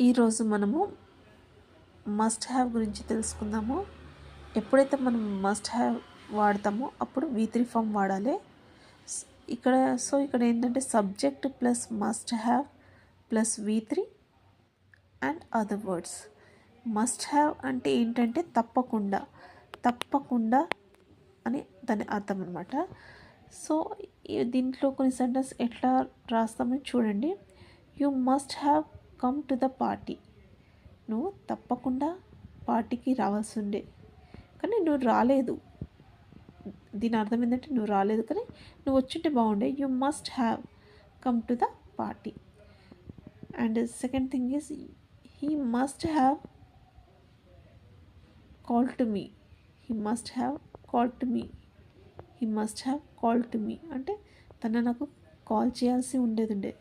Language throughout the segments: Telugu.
ఈరోజు మనము మస్ట్ హ్యావ్ గురించి తెలుసుకుందాము. ఎప్పుడైతే మనం మస్ట్ హ్యావ్ వాడతామో అప్పుడు V3 ఫామ్ వాడాలి. ఇక్కడ ఏంటంటే subject plus must have plus V3 and other words. Must have అంటే ఏంటంటే తప్పకుండా అని దాని అర్థం అనమాట. సో దీంట్లో కొన్ని సెంటెన్స్ ఎట్లా రాస్తామో చూడండి. You must have come to the party. నువ్వు తప్పకుండా పార్టీకి రావాల్సి ఉండే కానీ నువ్వు రాలేదు. దీని అర్థం ఏంటంటే నువ్వు రాలేదు కానీ నువ్వు వచ్చుంటే బాగుండే. You must have come to the party. And second thing is he must have call to me. He must have call to me. He must have call to me అంటే తను నాకు కాల్ చేయాల్సి ఉండేది.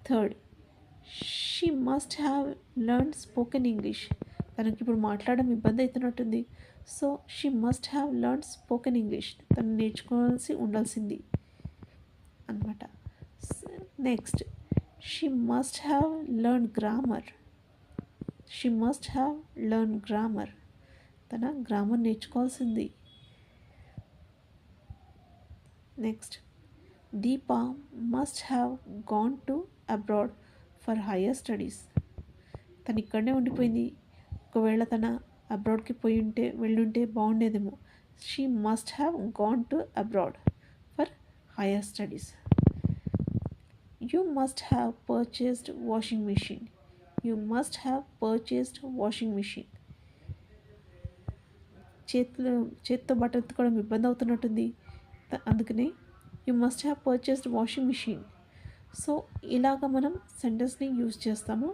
Third, she must have learn spoken English. తనకి ఇప్పుడు మాట్లాడడం ఇబ్బంది అవుతున్నట్టుంది. So she must have learn spoken English. తను నేర్చుకోవాల్సి ఉండాల్సింది అనమాట. Next, she must have learn grammar. She must have learn grammar. తన గ్రామర్ నేర్చుకోవాల్సింది. Next, Deepa must have gone to abroad for higher studies. తను ఇక్కడనే ఉండిపోయింది. ఒకవేళ తన అబ్రాడ్కి వెళ్ళుంటే బాగుండేదేమో. She must have gone to abroad for higher studies. You must have purchased washing machine. You must have purchased washing machine. చేతితో బట్టలు ఉతుకోవడం ఇబ్బంది అవుతున్నట్టుంది. అందుకనే you must have purchased washing machine. So ఇలాగ మనం సెంటెన్స్ని యూజ్ చేస్తాము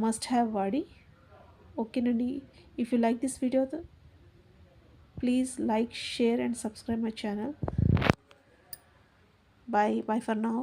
మస్ట్ హ్యావ్ వాడి. ఓకేనండి. If you like this video please like, share and subscribe my channel. Bye for now.